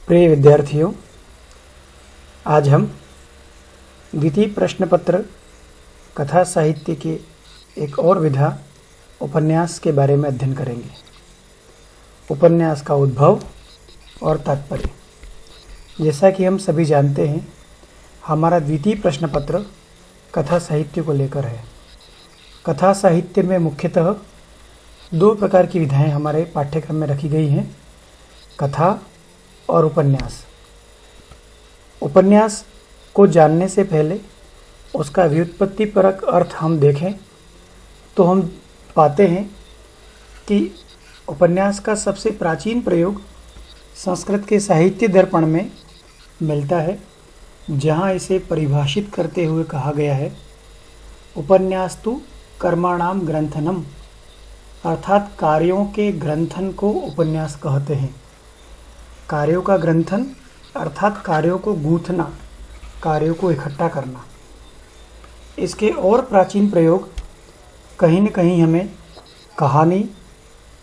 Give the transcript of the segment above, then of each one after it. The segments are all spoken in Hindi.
प्रिय विद्यार्थियों, आज हम द्वितीय प्रश्न पत्र कथा साहित्य की एक और विधा उपन्यास के बारे में अध्ययन करेंगे। उपन्यास का उद्भव और तात्पर्य। जैसा कि हम सभी जानते हैं, हमारा द्वितीय प्रश्न पत्र कथा साहित्य को लेकर है। कथा साहित्य में मुख्यतः दो प्रकार की विधाएं हमारे पाठ्यक्रम में रखी गई हैं, कथा और उपन्यास। उपन्यास को जानने से पहले उसका व्युत्पत्तिपरक अर्थ हम देखें तो हम पाते हैं कि उपन्यास का सबसे प्राचीन प्रयोग संस्कृत के साहित्य दर्पण में मिलता है, जहाँ इसे परिभाषित करते हुए कहा गया है, उपन्यास्तु कर्माणाम ग्रंथनम, अर्थात कार्यों के ग्रंथन को उपन्यास कहते हैं। कार्यों का ग्रंथन अर्थात कार्यों को गूंथना, कार्यों को इकट्ठा करना। इसके और प्राचीन प्रयोग कहीं न कहीं हमें कहानी,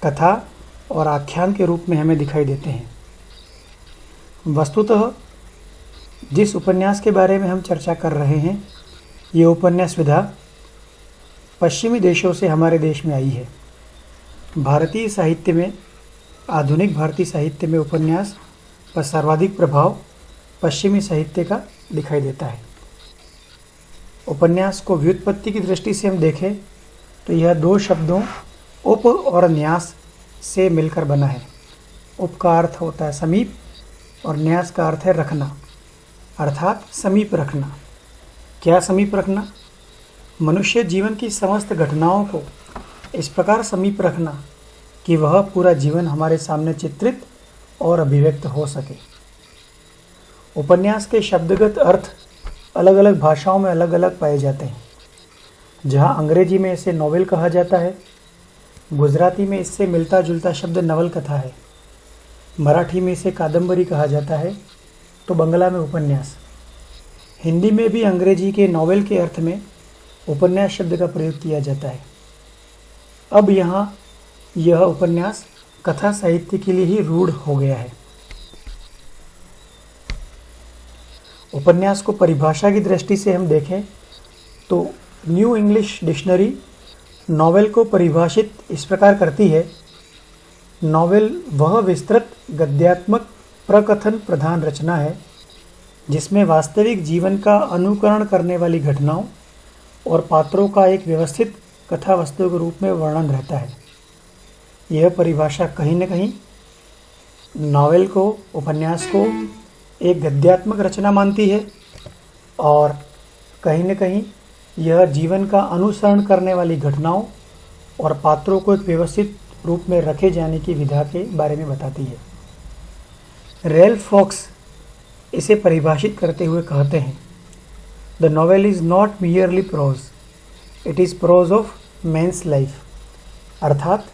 कथा और आख्यान के रूप में हमें दिखाई देते हैं। वस्तुतः जिस उपन्यास के बारे में हम चर्चा कर रहे हैं, ये उपन्यास विधा पश्चिमी देशों से हमारे देश में आई है। भारतीय साहित्य में, आधुनिक भारतीय साहित्य में उपन्यास पर सर्वाधिक प्रभाव पश्चिमी साहित्य का दिखाई देता है। उपन्यास को व्युत्पत्ति की दृष्टि से हम देखें तो यह दो शब्दों उप और न्यास से मिलकर बना है। उप का अर्थ होता है समीप और न्यास का अर्थ है रखना, अर्थात समीप रखना। क्या समीप रखना? मनुष्य जीवन की समस्त घटनाओं को इस प्रकार समीप रखना कि वह पूरा जीवन हमारे सामने चित्रित और अभिव्यक्त हो सके। उपन्यास के शब्दगत अर्थ अलग अलग भाषाओं में अलग अलग पाए जाते हैं। जहाँ अंग्रेजी में इसे नॉवेल कहा जाता है, गुजराती में इससे मिलता जुलता शब्द नवल कथा है, मराठी में इसे कादम्बरी कहा जाता है, तो बंगला में उपन्यास। हिंदी में भी अंग्रेजी के नॉवेल के अर्थ में उपन्यास शब्द का प्रयोग किया जाता है। अब यहाँ यह उपन्यास कथा साहित्य के लिए ही रूढ़ हो गया है। उपन्यास को परिभाषा की दृष्टि से हम देखें तो न्यू इंग्लिश डिक्शनरी नॉवेल को परिभाषित इस प्रकार करती है, नॉवेल वह विस्तृत गद्यात्मक प्रकथन प्रधान रचना है जिसमें वास्तविक जीवन का अनुकरण करने वाली घटनाओं और पात्रों का एक व्यवस्थित कथा वस्तु के रूप में वर्णन रहता है। यह परिभाषा कहीं न कहीं नॉवेल को, उपन्यास को एक गद्यात्मक रचना मानती है और कहीं न कहीं यह जीवन का अनुसरण करने वाली घटनाओं और पात्रों को एक व्यवस्थित रूप में रखे जाने की विधा के बारे में बताती है। रैल्फ फॉक्स इसे परिभाषित करते हुए कहते हैं, the novel is not merely prose, it is prose of man's life. अर्थात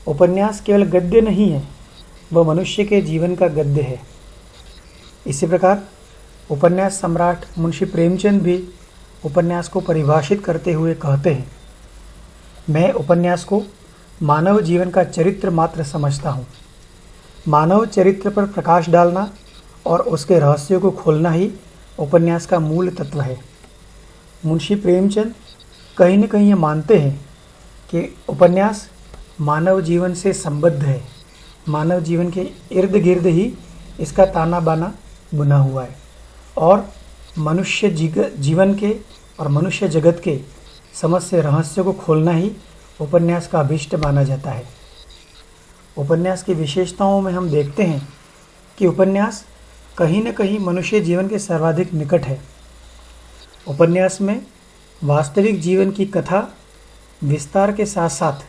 उपन्यास केवल गद्य नहीं है, वह मनुष्य के जीवन का गद्य है। इसी प्रकार उपन्यास सम्राट मुंशी प्रेमचंद भी उपन्यास को परिभाषित करते हुए कहते हैं, मैं उपन्यास को मानव जीवन का चरित्र मात्र समझता हूँ। मानव चरित्र पर प्रकाश डालना और उसके रहस्यों को खोलना ही उपन्यास का मूल तत्व है। मुंशी प्रेमचंद कहीं न कहीं ये मानते हैं कि उपन्यास मानव जीवन से संबद्ध है, मानव जीवन के इर्द गिर्द ही इसका ताना बाना बुना हुआ है और मनुष्य जीवन के और मनुष्य जगत के समस्त रहस्यों को खोलना ही उपन्यास का अभीष्ट माना जाता है। उपन्यास की विशेषताओं में हम देखते हैं कि उपन्यास कहीं न कहीं मनुष्य जीवन के सर्वाधिक निकट है। उपन्यास में वास्तविक जीवन की कथा विस्तार के साथ साथ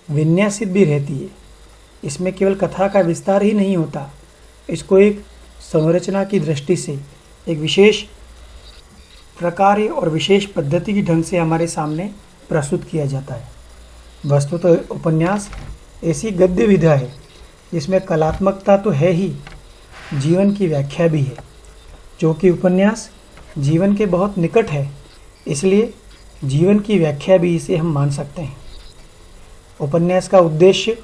विन्यासित भी रहती है। इसमें केवल कथा का विस्तार ही नहीं होता, इसको एक संरचना की दृष्टि से एक विशेष प्रकार और विशेष पद्धति की ढंग से हमारे सामने प्रस्तुत किया जाता है। वस्तुतः उपन्यास ऐसी गद्य विधा है जिसमें कलात्मकता तो है ही, जीवन की व्याख्या भी है। क्योंकि उपन्यास जीवन के बहुत निकट है, इसलिए जीवन की व्याख्या भी इसे हम मान सकते हैं। उपन्यास का उद्देश्य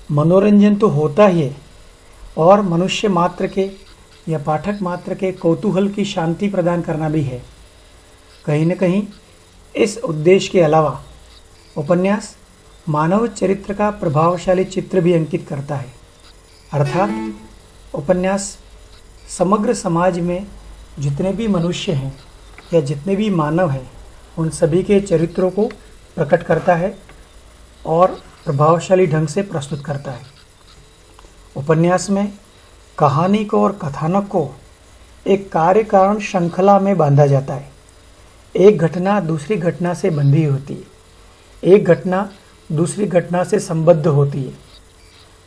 मनोरंजन तो होता ही है, और मनुष्य मात्र के या पाठक मात्र के कौतूहल की शांति प्रदान करना भी है। कहीं न कहीं इस उद्देश्य के अलावा उपन्यास मानव चरित्र का प्रभावशाली चित्र भी अंकित करता है। अर्थात उपन्यास समग्र समाज में जितने भी मनुष्य हैं या जितने भी मानव हैं उन सभी के चरित्रों को प्रकट करता है और प्रभावशाली ढंग से प्रस्तुत करता है। उपन्यास में कहानी को और कथानक को एक कार्य कारण श्रृंखला में बांधा जाता है। एक घटना दूसरी घटना से बंधी होती है, एक घटना दूसरी घटना से संबद्ध होती है,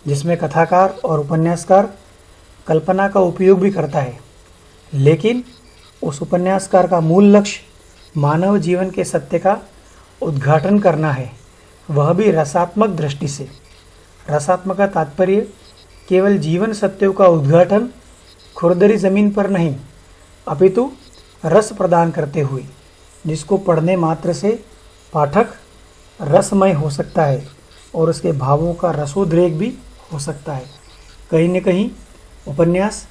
जिसमें कथाकार और उपन्यासकार कल्पना का उपयोग भी करता है, लेकिन उस उपन्यासकार का मूल लक्ष्य मानव जीवन के सत्य का उद्घाटन करना है, वह भी रसात्मक दृष्टि से। रसात्मक का तात्पर्य केवल जीवन सत्यों का उद्घाटन खुरदरी ज़मीन पर नहीं, अपितु रस प्रदान करते हुए, जिसको पढ़ने मात्र से पाठक रसमय हो सकता है और उसके भावों का रसोद्रेक भी हो सकता है। कहीं न कहीं उपन्यास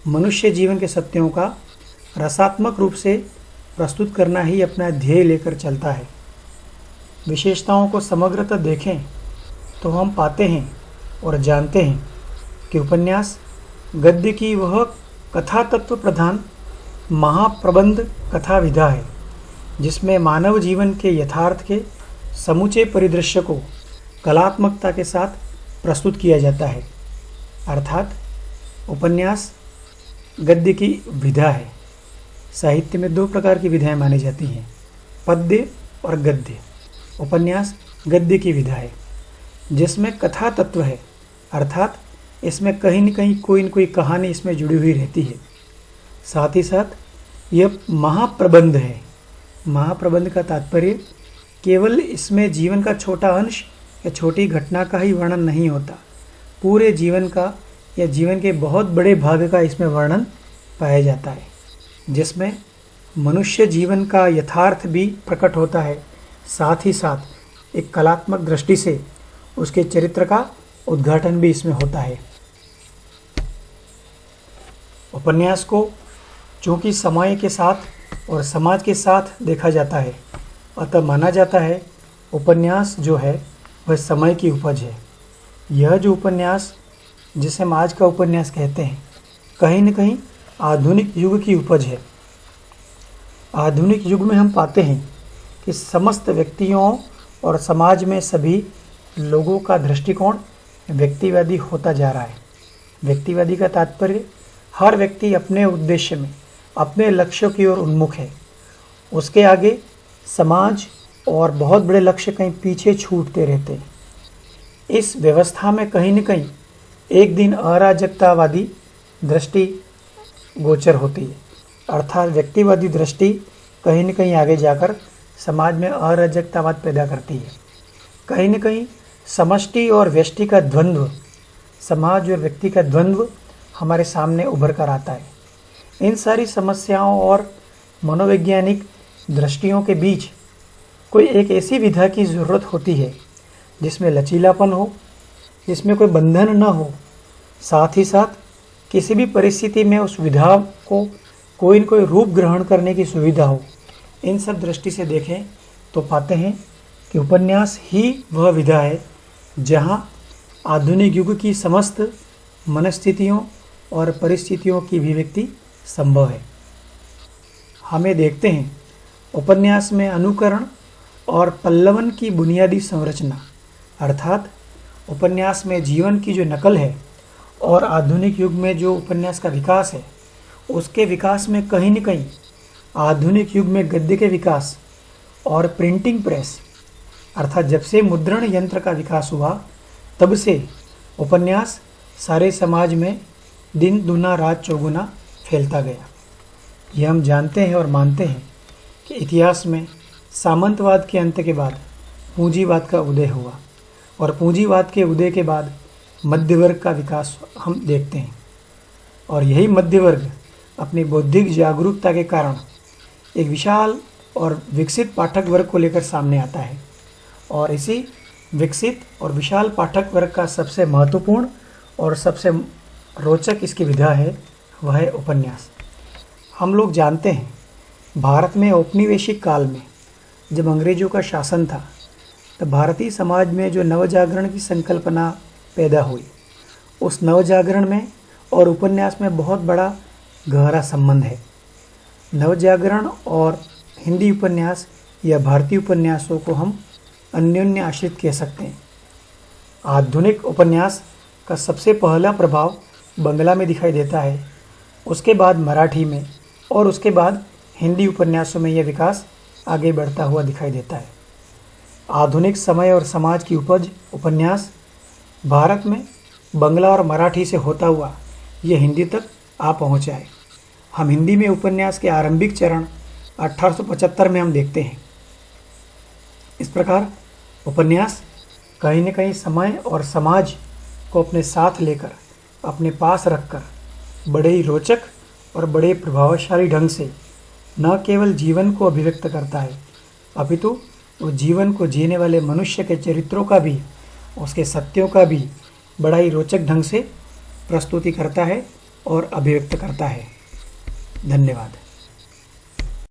मनुष्य जीवन के सत्यों का रसात्मक रूप से प्रस्तुत करना ही अपना ध्येय लेकर चलता है। विशेषताओं को समग्रतः देखें तो हम पाते हैं और जानते हैं कि उपन्यास गद्य की वह कथा तत्व प्रधान महाप्रबंध कथा विधा है, जिसमें मानव जीवन के यथार्थ के समूचे परिदृश्य को कलात्मकता के साथ प्रस्तुत किया जाता है। अर्थात उपन्यास गद्य की विधा है। साहित्य में दो प्रकार की विधाएं मानी जाती हैं, पद्य और गद्य। उपन्यास गद्य की विधा है, जिसमें कथा तत्व है, अर्थात इसमें कहीं न कहीं कोई न कोई कहानी इसमें जुड़ी हुई रहती है। साथ ही साथ यह महाप्रबंध है। महाप्रबंध का तात्पर्य केवल इसमें जीवन का छोटा अंश या छोटी घटना का ही वर्णन नहीं होता, पूरे जीवन का या जीवन के बहुत बड़े भाग का इसमें वर्णन पाया जाता है, जिसमें मनुष्य जीवन का यथार्थ भी प्रकट होता है। साथ ही साथ एक कलात्मक दृष्टि से उसके चरित्र का उद्घाटन भी इसमें होता है। उपन्यास को चूँकि समय के साथ और समाज के साथ देखा जाता है, अतः माना जाता है उपन्यास जो है वह समय की उपज है। यह जो उपन्यास जिसे हम आज का उपन्यास कहते हैं, कहीं न कहीं आधुनिक युग की उपज है। आधुनिक युग में हम पाते हैं कि समस्त व्यक्तियों और समाज में सभी लोगों का दृष्टिकोण व्यक्तिवादी होता जा रहा है। व्यक्तिवादी का तात्पर्य हर व्यक्ति अपने उद्देश्य में, अपने लक्ष्यों की ओर उन्मुख है। उसके आगे समाज और बहुत बड़े लक्ष्य कहीं पीछे छूटते रहते हैं। इस व्यवस्था में कहीं न कहीं एक दिन अराजकतावादी दृष्टि गोचर होती है, अर्थात व्यक्तिवादी दृष्टि कहीं न कहीं आगे जाकर समाज में अराजकतावाद पैदा करती है। कहीं न कहीं समष्टि और व्यष्टि का द्वंद्व, समाज और व्यक्ति का द्वंद्व हमारे सामने उभर कर आता है। इन सारी समस्याओं और मनोवैज्ञानिक दृष्टियों के बीच कोई एक ऐसी विधा की ज़रूरत होती है जिसमें लचीलापन हो, जिसमें कोई बंधन न हो, साथ ही साथ किसी भी परिस्थिति में उस विधा को कोई न कोई रूप ग्रहण करने की सुविधा हो। इन सब दृष्टि से देखें तो पाते हैं कि उपन्यास ही वह विधा है जहाँ आधुनिक युग की समस्त मनस्थितियों और परिस्थितियों की अभिव्यक्ति संभव है। हमें देखते हैं उपन्यास में अनुकरण और पल्लवन की बुनियादी संरचना, अर्थात उपन्यास में जीवन की जो नकल है और आधुनिक युग में जो उपन्यास का विकास है, उसके विकास में कहीं न कहीं आधुनिक युग में गद्य के विकास और प्रिंटिंग प्रेस, अर्थात जब से मुद्रण यंत्र का विकास हुआ तब से उपन्यास सारे समाज में दिन दुना रात चौगुना फैलता गया। यह हम जानते हैं और मानते हैं कि इतिहास में सामंतवाद के अंत के बाद पूंजीवाद का उदय हुआ और पूंजीवाद के उदय के बाद मध्यवर्ग का विकास हम देखते हैं, और यही मध्यवर्ग अपनी बौद्धिक जागरूकता के कारण एक विशाल और विकसित पाठक वर्ग को लेकर सामने आता है। और इसी विकसित और विशाल पाठक वर्ग का सबसे महत्वपूर्ण और सबसे रोचक इसकी विधा है वह है उपन्यास। हम लोग जानते हैं भारत में औपनिवेशिक काल में जब अंग्रेजों का शासन था तब भारतीय समाज में जो नवजागरण की संकल्पना पैदा हुई, उस नवजागरण में और उपन्यास में बहुत बड़ा गहरा संबंध है। नवजागरण और हिंदी उपन्यास या भारतीय उपन्यासों को हम अन्योन्य आश्रित कह सकते हैं। आधुनिक उपन्यास का सबसे पहला प्रभाव बंगला में दिखाई देता है, उसके बाद मराठी में और उसके बाद हिंदी उपन्यासों में यह विकास आगे बढ़ता हुआ दिखाई देता है। आधुनिक समय और समाज की उपज उपन्यास भारत में बंगला और मराठी से होता हुआ यह हिंदी तक आ पहुँचा है। हम हिंदी में उपन्यास के आरंभिक चरण 1875 में हम देखते हैं। इस प्रकार उपन्यास कहीं न कहीं समय और समाज को अपने साथ लेकर, अपने पास रखकर बड़े ही रोचक और बड़े प्रभावशाली ढंग से न केवल जीवन को अभिव्यक्त करता है, अपितु वो जीवन को जीने वाले मनुष्य के चरित्रों का भी, उसके सत्यों का भी बड़ा ही रोचक ढंग से प्रस्तुति करता है और अभिव्यक्त करता है। धन्यवाद।